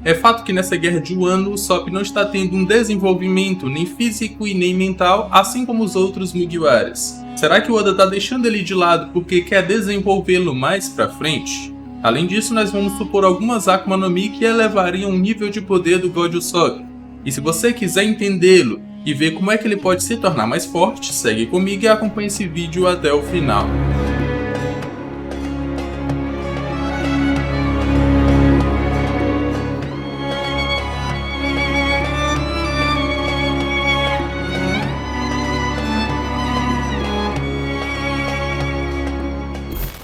É fato que nessa guerra de Wano, o Usopp não está tendo um desenvolvimento nem físico e nem mental, assim como os outros Mugiwaras. Será que o Oda está deixando ele de lado porque quer desenvolvê-lo mais pra frente? Além disso, nós vamos supor algumas Akuma no Mi que elevariam o nível de poder do God Usopp. E se você quiser entendê-lo e ver como é que ele pode se tornar mais forte, segue comigo e acompanhe esse vídeo até o final.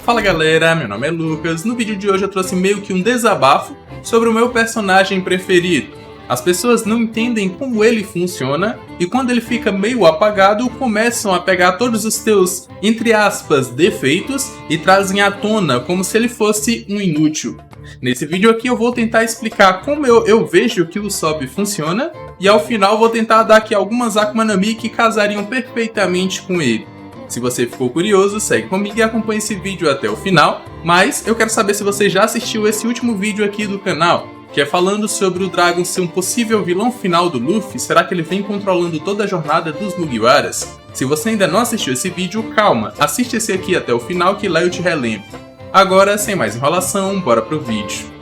Fala galera, meu nome é Lucas. No vídeo de hoje eu trouxe meio que um desabafo sobre o meu personagem preferido. As pessoas não entendem como ele funciona e quando ele fica meio apagado, começam a pegar todos os teus, entre aspas, defeitos e trazem à tona como se ele fosse um inútil. Nesse vídeo aqui eu vou tentar explicar como eu vejo que o Usopp funciona e ao final vou tentar dar aqui algumas Akuma no Mi que casariam perfeitamente com ele. Se você ficou curioso, segue comigo e acompanhe esse vídeo até o final, mas eu quero saber se você já assistiu esse último vídeo aqui do canal, que é falando sobre o Dragon ser um possível vilão final do Luffy. Será que ele vem controlando toda a jornada dos Mugiwaras? Se você ainda não assistiu esse vídeo, calma, assiste esse aqui até o final que lá eu te relembro. Agora, sem mais enrolação, bora pro vídeo.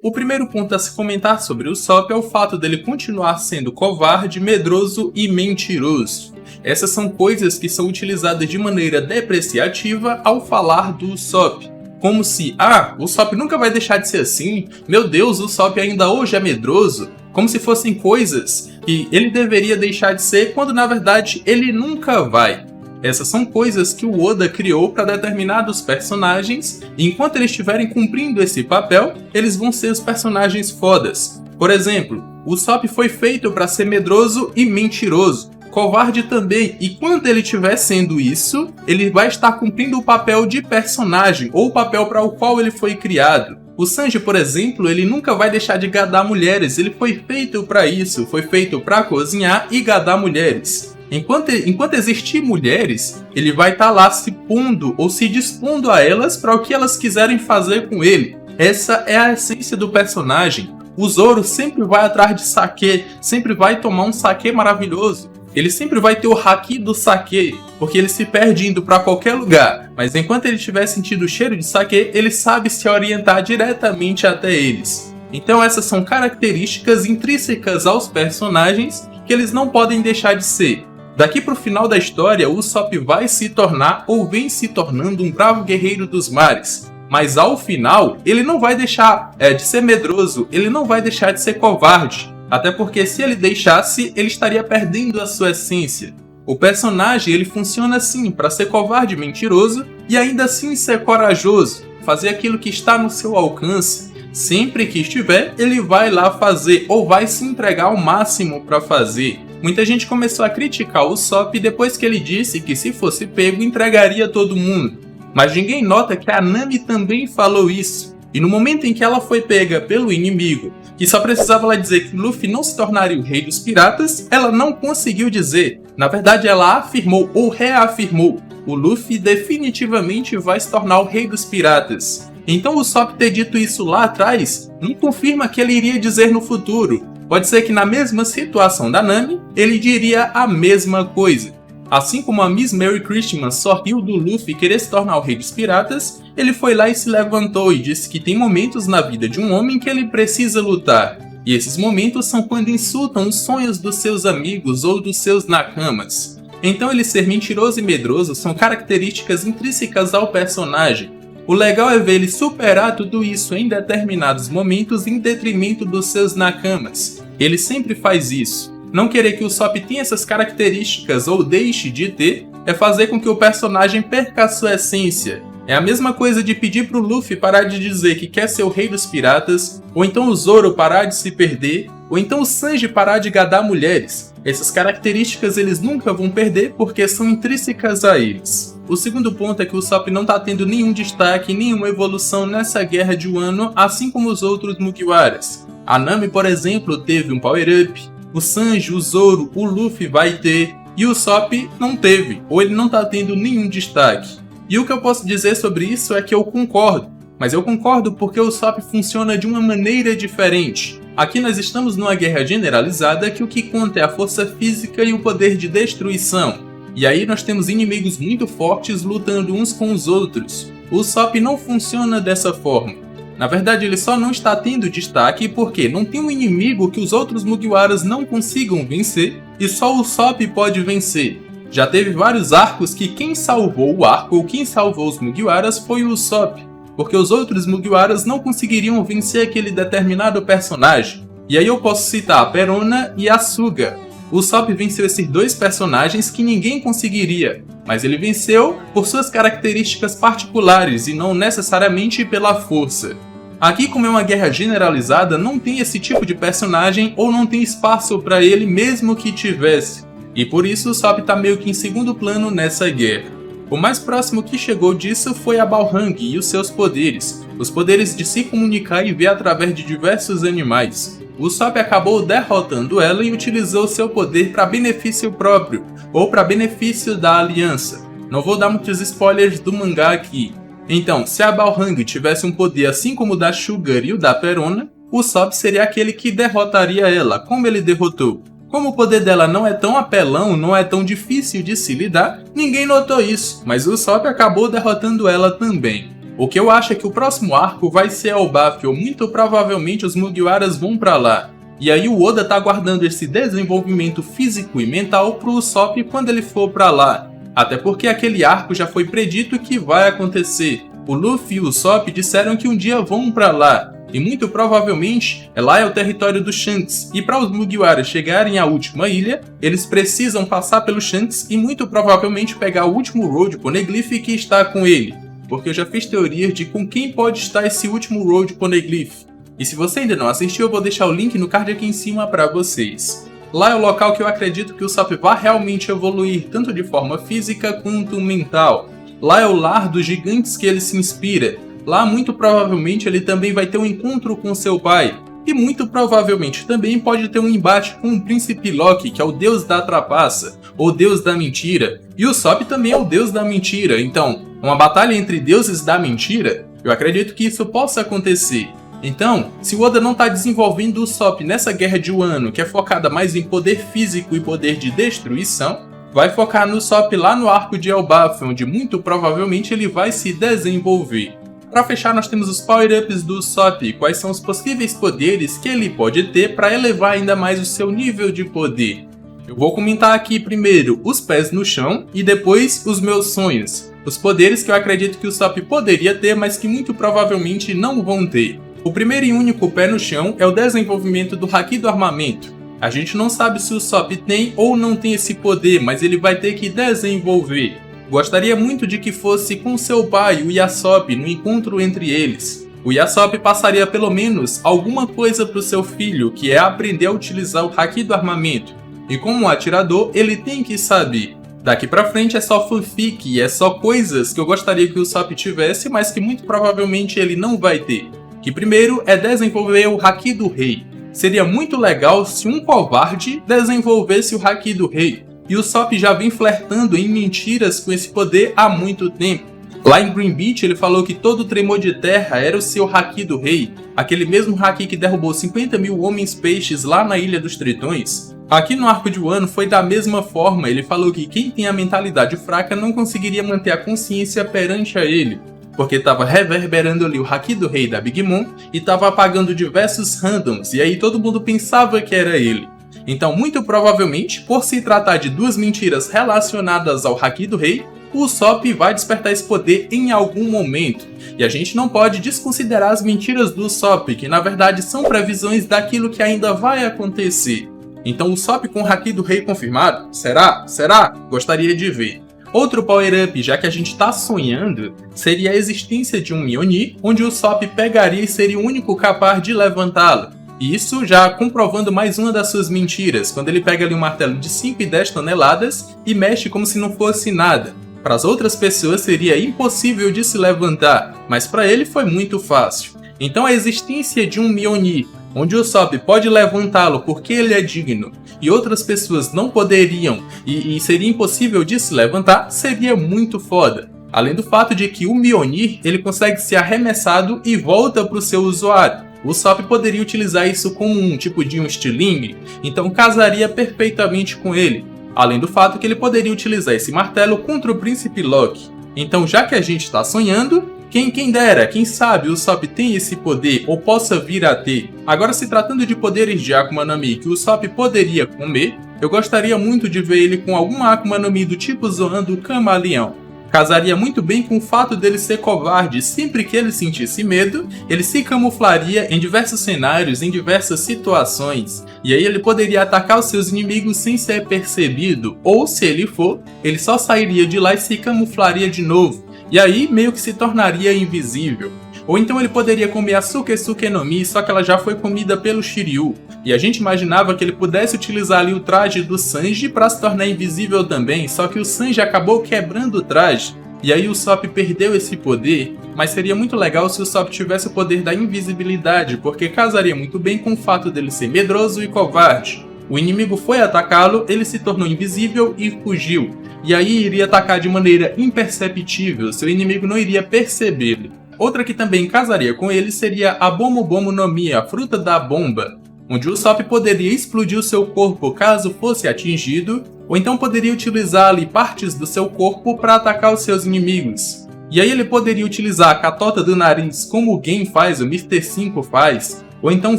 O primeiro ponto a se comentar sobre o Usopp é o fato dele continuar sendo covarde, medroso e mentiroso. Essas são coisas que são utilizadas de maneira depreciativa ao falar do Usopp. Como se, o Usopp nunca vai deixar de ser assim, meu Deus, o Usopp ainda hoje é medroso. Como se fossem coisas que ele deveria deixar de ser, quando na verdade ele nunca vai. Essas são coisas que o Oda criou para determinados personagens, e enquanto eles estiverem cumprindo esse papel, eles vão ser os personagens fodas. Por exemplo, o Usopp foi feito para ser medroso e mentiroso. Covarde também, e quando ele estiver sendo isso, ele vai estar cumprindo o papel de personagem, ou o papel para o qual ele foi criado. O Sanji, por exemplo, ele nunca vai deixar de gadar mulheres, ele foi feito para isso, foi feito para cozinhar e gadar mulheres. Enquanto existir mulheres, ele vai estar lá se pondo ou se dispondo a elas para o que elas quiserem fazer com ele. Essa é a essência do personagem. O Zoro sempre vai atrás de saque, sempre vai tomar um saque maravilhoso. Ele sempre vai ter o haki do saque, porque ele se perde indo para qualquer lugar, mas enquanto ele estiver sentindo o cheiro de saque, ele sabe se orientar diretamente até eles. Então essas são características intrínsecas aos personagens que eles não podem deixar de ser. Daqui para o final da história, o Usopp vai se tornar ou vem se tornando um bravo guerreiro dos mares. Mas ao final, ele não vai deixar de ser medroso, ele não vai deixar de ser covarde. Até porque se ele deixasse, ele estaria perdendo a sua essência. O personagem ele funciona assim, para ser covarde e mentiroso, e ainda assim ser corajoso, fazer aquilo que está no seu alcance. Sempre que estiver, ele vai lá fazer, ou vai se entregar ao máximo para fazer. Muita gente começou a criticar o Usopp depois que ele disse que se fosse pego, entregaria todo mundo. Mas ninguém nota que a Nami também falou isso. E no momento em que ela foi pega pelo inimigo, que só precisava ela dizer que Luffy não se tornaria o rei dos piratas, ela não conseguiu dizer. Na verdade, ela afirmou ou reafirmou: o Luffy definitivamente vai se tornar o rei dos piratas. Então o Usopp ter dito isso lá atrás não confirma que ele iria dizer no futuro. Pode ser que na mesma situação da Nami, ele diria a mesma coisa. Assim como a Miss Mary Christmas só riu do Luffy querer se tornar o rei dos piratas, ele foi lá e se levantou e disse que tem momentos na vida de um homem que ele precisa lutar. E esses momentos são quando insultam os sonhos dos seus amigos ou dos seus nakamas. Então ele ser mentiroso e medroso são características intrínsecas ao personagem. O legal é ver ele superar tudo isso em determinados momentos em detrimento dos seus nakamas. Ele sempre faz isso. Não querer que o Usopp tenha essas características ou deixe de ter é fazer com que o personagem perca a sua essência. É a mesma coisa de pedir pro Luffy parar de dizer que quer ser o rei dos piratas, ou então o Zoro parar de se perder, ou então o Sanji parar de gadar mulheres. Essas características eles nunca vão perder porque são intrínsecas a eles. O segundo ponto é que o Usopp não tá tendo nenhum destaque, nenhuma evolução nessa guerra de Wano, assim como os outros Mugiwaras. A Nami, por exemplo, teve um power-up. O Sanji, o Zoro, o Luffy vai ter, e o Usopp não teve, ou ele não tá tendo nenhum destaque. E o que eu posso dizer sobre isso é que eu concordo, mas eu concordo porque o Usopp funciona de uma maneira diferente. Aqui nós estamos numa guerra generalizada que o que conta é a força física e o poder de destruição. E aí nós temos inimigos muito fortes lutando uns com os outros. O Usopp não funciona dessa forma. Na verdade, ele só não está tendo destaque porque não tem um inimigo que os outros Mugiwaras não consigam vencer e só o Usopp pode vencer. Já teve vários arcos que quem salvou o arco ou quem salvou os Mugiwaras foi o Usopp, porque os outros Mugiwaras não conseguiriam vencer aquele determinado personagem. E aí eu posso citar a Perona e a Suga. O Usopp venceu esses dois personagens que ninguém conseguiria, mas ele venceu por suas características particulares e não necessariamente pela força. Aqui, como é uma guerra generalizada, não tem esse tipo de personagem ou não tem espaço para ele mesmo que tivesse. E por isso o Usopp tá meio que em segundo plano nessa guerra. O mais próximo que chegou disso foi a Balrog e os seus poderes. Os poderes de se comunicar e ver através de diversos animais. O Usopp acabou derrotando ela e utilizou seu poder para benefício próprio, ou para benefício da aliança. Não vou dar muitos spoilers do mangá aqui. Então, se a Balrog tivesse um poder assim como o da Sugar e o da Perona, o Usopp seria aquele que derrotaria ela, como ele derrotou. Como o poder dela não é tão apelão, não é tão difícil de se lidar, ninguém notou isso, mas o Usopp acabou derrotando ela também. O que eu acho é que o próximo arco vai ser Elbaf, ou muito provavelmente os Mugiwaras vão pra lá. E aí o Oda tá guardando esse desenvolvimento físico e mental pro Usopp quando ele for pra lá. Até porque aquele arco já foi predito que vai acontecer. O Luffy e o Usopp disseram que um dia vão pra lá. E muito provavelmente lá é o território do Shanks, e para os Mugiwaras chegarem à última ilha, eles precisam passar pelo Shanks e muito provavelmente pegar o último Road Poneglyph que está com ele, porque eu já fiz teorias de com quem pode estar esse último Road Poneglyph. E se você ainda não assistiu, eu vou deixar o link no card aqui em cima para vocês. Lá é o local que eu acredito que o Usopp vai realmente evoluir, tanto de forma física quanto mental. Lá é o lar dos gigantes que ele se inspira. Lá, muito provavelmente, ele também vai ter um encontro com seu pai. E muito provavelmente também pode ter um embate com o Príncipe Loki, que é o deus da trapaça, ou deus da mentira. E o Usopp também é o deus da mentira, então, uma batalha entre deuses da mentira, eu acredito que isso possa acontecer. Então, se o Oda não está desenvolvendo o Usopp nessa guerra de Wano, que é focada mais em poder físico e poder de destruição, vai focar no Usopp lá no arco de Elbaf, onde muito provavelmente ele vai se desenvolver. Para fechar, nós temos os power-ups do Usopp, quais são os possíveis poderes que ele pode ter para elevar ainda mais o seu nível de poder. Eu vou comentar aqui primeiro os pés no chão e depois os meus sonhos. Os poderes que eu acredito que o Usopp poderia ter, mas que muito provavelmente não vão ter. O primeiro e único pé no chão é o desenvolvimento do Haki do armamento. A gente não sabe se o Usopp tem ou não tem esse poder, mas ele vai ter que desenvolver. Gostaria muito de que fosse com seu pai, o Yasopp, no encontro entre eles. O Yasopp passaria pelo menos alguma coisa para o seu filho, que é aprender a utilizar o Haki do armamento. E como atirador, ele tem que saber. Daqui pra frente é só fanfic, é só coisas que eu gostaria que o Usopp tivesse, mas que muito provavelmente ele não vai ter. Que primeiro é desenvolver o Haki do Rei. Seria muito legal se um covarde desenvolvesse o Haki do Rei. E o Usopp já vem flertando em mentiras com esse poder há muito tempo. Lá em Green Beach ele falou que todo tremor de terra era o seu Haki do Rei, aquele mesmo Haki que derrubou 50 mil homens-peixes lá na Ilha dos Tritões. Aqui no arco de Wano foi da mesma forma, ele falou que quem tem a mentalidade fraca não conseguiria manter a consciência perante a ele, porque estava reverberando ali o Haki do Rei da Big Mom e estava apagando diversos randoms, e aí todo mundo pensava que era ele. Então, muito provavelmente, por se tratar de duas mentiras relacionadas ao Haki do Rei, o Usopp vai despertar esse poder em algum momento. E a gente não pode desconsiderar as mentiras do Usopp, que na verdade são previsões daquilo que ainda vai acontecer. Então, o Usopp com o Haki do Rei confirmado? Será? Será? Gostaria de ver. Outro power-up, já que a gente tá sonhando, seria a existência de um Mjolnir, onde o Usopp pegaria e seria o único capaz de levantá-lo. E isso já comprovando mais uma das suas mentiras, quando ele pega ali um martelo de 5 e 10 toneladas e mexe como se não fosse nada. Para as outras pessoas seria impossível de se levantar, mas para ele foi muito fácil. Então a existência de um Mjolnir, onde o Usopp pode levantá-lo porque ele é digno, e outras pessoas não poderiam e seria impossível de se levantar, seria muito foda. Além do fato de que o Mjolnir ele consegue ser arremessado e volta para o seu usuário. O Usopp poderia utilizar isso como um tipo de um estilingue, então casaria perfeitamente com ele. Além do fato que ele poderia utilizar esse martelo contra o Príncipe Loki. Então, já que a gente está sonhando, quem dera, quem sabe o Usopp tem esse poder ou possa vir a ter. Agora, se tratando de poderes de Akuma no Mi que o Usopp poderia comer, eu gostaria muito de ver ele com alguma Akuma no Mi do tipo Zoan do Camaleão. Casaria muito bem com o fato dele ser covarde. Sempre que ele sentisse medo, ele se camuflaria em diversos cenários, em diversas situações. E aí ele poderia atacar os seus inimigos sem ser percebido. Ou, se ele for, ele só sairia de lá e se camuflaria de novo. E aí meio que se tornaria invisível. Ou então ele poderia comer a Sukesuke no Mi, só que ela já foi comida pelo Shiryu. E a gente imaginava que ele pudesse utilizar ali o traje do Sanji para se tornar invisível também, só que o Sanji acabou quebrando o traje. E aí o Usopp perdeu esse poder, mas seria muito legal se o Usopp tivesse o poder da invisibilidade, porque casaria muito bem com o fato dele ser medroso e covarde. O inimigo foi atacá-lo, ele se tornou invisível e fugiu. E aí iria atacar de maneira imperceptível, seu inimigo não iria percebê-lo. Outra que também casaria com ele seria a Bomu Bomu no Mi, a fruta da bomba, onde o Usopp poderia explodir o seu corpo caso fosse atingido, ou então poderia utilizar ali partes do seu corpo para atacar os seus inimigos. E aí ele poderia utilizar a catota do nariz como o Gen faz, o Mr. 5 faz, ou então um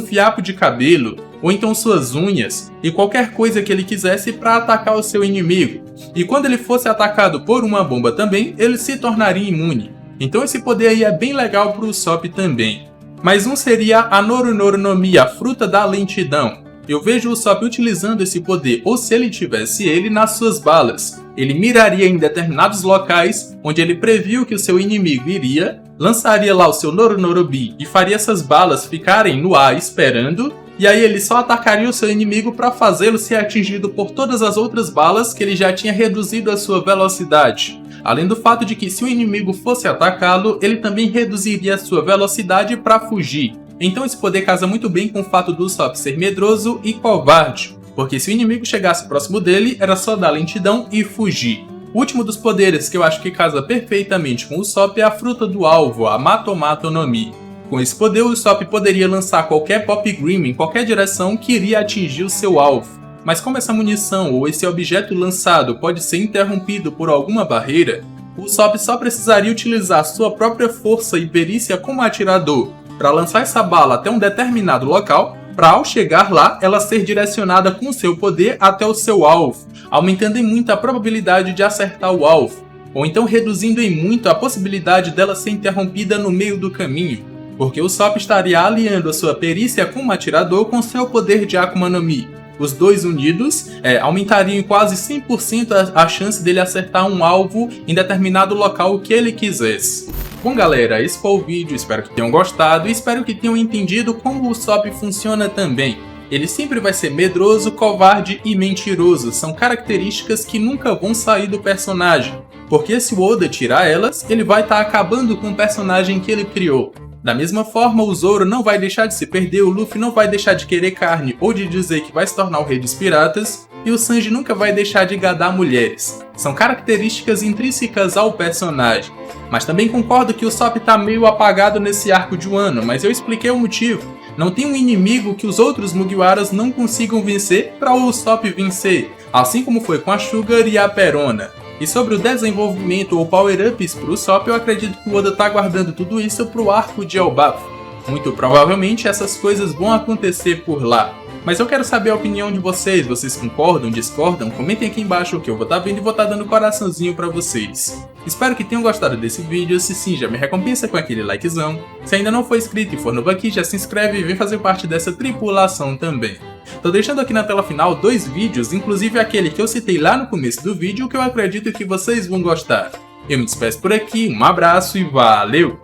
fiapo de cabelo, ou então suas unhas, e qualquer coisa que ele quisesse para atacar o seu inimigo. E quando ele fosse atacado por uma bomba também, ele se tornaria imune. Então esse poder aí é bem legal para o Usopp também. Mas um seria a Noru Noru no Mi, a fruta da lentidão. Eu vejo o Usopp utilizando esse poder, ou se ele tivesse ele, nas suas balas. Ele miraria em determinados locais onde ele previu que o seu inimigo iria, lançaria lá o seu Noru Noru Mi e faria essas balas ficarem no ar esperando, e aí ele só atacaria o seu inimigo para fazê-lo ser atingido por todas as outras balas que ele já tinha reduzido a sua velocidade. Além do fato de que se o inimigo fosse atacá-lo, ele também reduziria a sua velocidade para fugir. Então esse poder casa muito bem com o fato do Usopp ser medroso e covarde, porque se o inimigo chegasse próximo dele, era só dar lentidão e fugir. O último dos poderes que eu acho que casa perfeitamente com o Usopp é a fruta do alvo, a Matomato no Mi. Com esse poder, o Usopp poderia lançar qualquer Pop Grim em qualquer direção que iria atingir o seu alvo. Mas como essa munição ou esse objeto lançado pode ser interrompido por alguma barreira, o Usopp só precisaria utilizar sua própria força e perícia como atirador para lançar essa bala até um determinado local, para ao chegar lá, ela ser direcionada com seu poder até o seu alvo, aumentando em muito a probabilidade de acertar o alvo, ou então reduzindo em muito a possibilidade dela ser interrompida no meio do caminho, porque o Usopp estaria aliando a sua perícia como atirador com seu poder de Akuma no Mi. Os dois unidos aumentariam em quase 100% a chance dele acertar um alvo em determinado local que ele quisesse. Bom galera, esse foi o vídeo, espero que tenham gostado e espero que tenham entendido como o Usopp funciona também. Ele sempre vai ser medroso, covarde e mentiroso, são características que nunca vão sair do personagem, porque se o Oda tirar elas, ele vai estar acabando com o personagem que ele criou. Da mesma forma, o Zoro não vai deixar de se perder, o Luffy não vai deixar de querer carne ou de dizer que vai se tornar o rei dos piratas, e o Sanji nunca vai deixar de gadar mulheres. São características intrínsecas ao personagem. Mas também concordo que o Usopp tá meio apagado nesse arco de Wano, mas eu expliquei o motivo. Não tem um inimigo que os outros Mugiwaras não consigam vencer para o Usopp vencer, assim como foi com a Sugar e a Perona. E sobre o desenvolvimento ou power-ups pro Usopp, eu acredito que o Oda tá guardando tudo isso pro arco de Elbaf. Muito provavelmente essas coisas vão acontecer por lá. Mas eu quero saber a opinião de vocês, vocês concordam, discordam? Comentem aqui embaixo que eu vou estar vendo e vou estar dando coraçãozinho pra vocês. Espero que tenham gostado desse vídeo, se sim, já me recompensa com aquele likezão. Se ainda não for inscrito e for novo aqui, já se inscreve e vem fazer parte dessa tripulação também. Tô deixando aqui na tela final 2 vídeos, inclusive aquele que eu citei lá no começo do vídeo, que eu acredito que vocês vão gostar. Eu me despeço por aqui, um abraço e valeu!